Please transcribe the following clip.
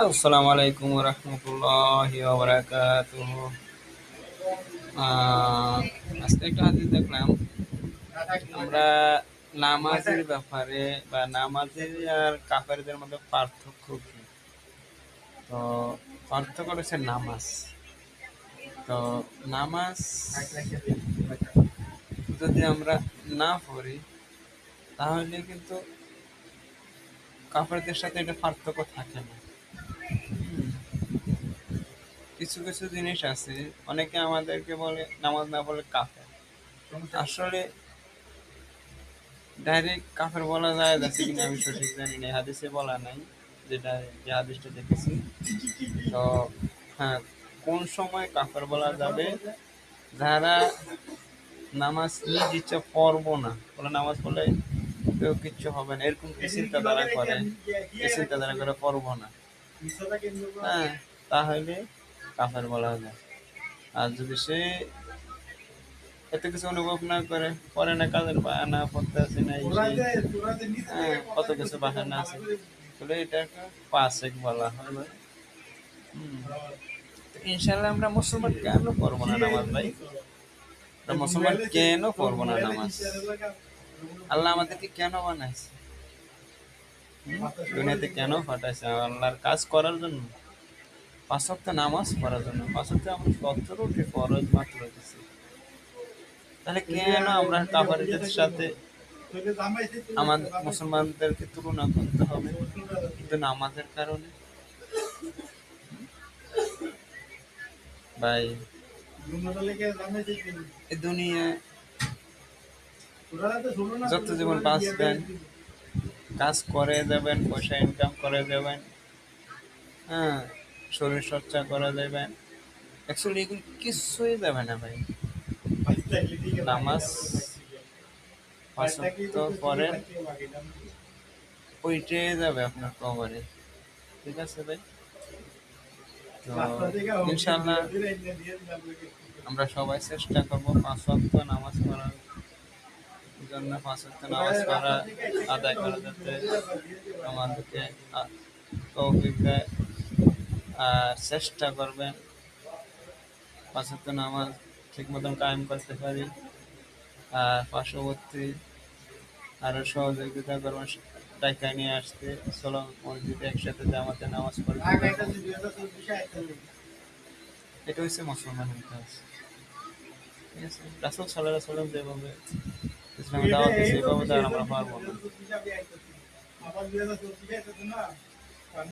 আসসালামু আলাইকুম রহমতুল্লাহি ওয়া বারাকাতুহু। আজকে একটা হাদিস দেখলাম আমরা নামাজের ব্যাপারে বা নামাজের আর কাফেরদের মধ্যে পার্থক্য কি। তো পার্থক্য হচ্ছে নামাজ। তো নামাজ যদি আমরা না পড়ি তাহলে কিন্তু কাফেরদের সাথে এটা পার্থক্য থাকে না। হুম, কিছু কিছু জিনিস আছে, অনেকে আমাদেরকে বলে নামাজ না পড়লে কাফের। আসলে ডাইরেক্ট কাফের বলা যায় যাচ্ছে কিনা আমি সঠিক জানি না, হাদিসে বলা নাই। যেটা যে হাদিসটা দেখেছি, তো হ্যাঁ, কোন সময় কাফের বলা যাবে? যারা নামাজ নিজ ইচ্ছা পড়বো না, বলে নামাজ পড়লে কেউ কিচ্ছু হবে না, এরকম কি চিন্তাধারা করে, এই চিন্তাধারা করে পড়বো না, হ্যাঁ, তাহলে কাফের বলা যায়। আর যদি সে এত কিছু অনুভব না করে, পরে না কাজের বাহানা পড়তে আসে না, হ্যাঁ, কত কিছু বাহানা আছে, তাহলে এটাকে ফাসেক বলা হয় ভাই। হুম। তো ইনশাল্লাহ আমরা মুসলমান কেন পড়বো না নামাজ ভাই? আমরা মুসলমান কেন পড়বো না নামাজ? আল্লাহ আমাদেরকে কেন বানাইছে? দুনিয়াতে কেন পাঠাইছে? আল্লাহর কাজ করার জন্য, পাঁচ ওয়াক্ত নামাজ পড়ার জন্য। পাঁচ ওয়াক্ত আমরা 17টি ফরজ মাত্র দিছি, তাহলে কেন আমরা কাফারদের সাথে আমাদের মুসলমানদেরকে তুলনা করতে হবে কিন্তু নামাজের কারণে? ভাই, এই দুনিয়ায় যত জীবন বাঁচবেন কাজ করে যাবেন, পয়সা ইনকাম করে যাবেন, হ্যাঁ, শরীর চর্চা করে যাবেন, অ্যাকচুয়ালি এগুলো কিছুই যাবে না ভাই। নামাজ পাঁচ ওয়াক্ত পরে ওইটাই যাবে আপনার কবরে। ঠিক আছে ভাই? তো ইনশাল্লাহ আমরা সবাই চেষ্টা করবো পাঁচ ওয়াক্ত নামাজ পড়ার জন্য, পাঁচ ওয়াক্ত নামাজ পড়া আদায় করা, যাতে আমাদেরকে তৌফিক দেয়। আর চেষ্টা করবেন পাঁচ ওয়াক্ত নামাজ ঠিক মতন কায়েম করতে পারি। আর পার্শ্ববর্তী আরো সহযোগিতা করবেন, টাকা নিয়ে আসতে, চলো মসজিদে একসাথে জামাতে নামাজ পড়তে পারবো। এটা হচ্ছে মুসলমানের কাজ। ঠিক আছে, রাসূল সাল্লাল্লাহু আলাইহি ওয়াসাল্লাম যেভাবে ইসলামের দাওয়াত দিয়েছে, এভাবে তো আর আমরা পারবো না।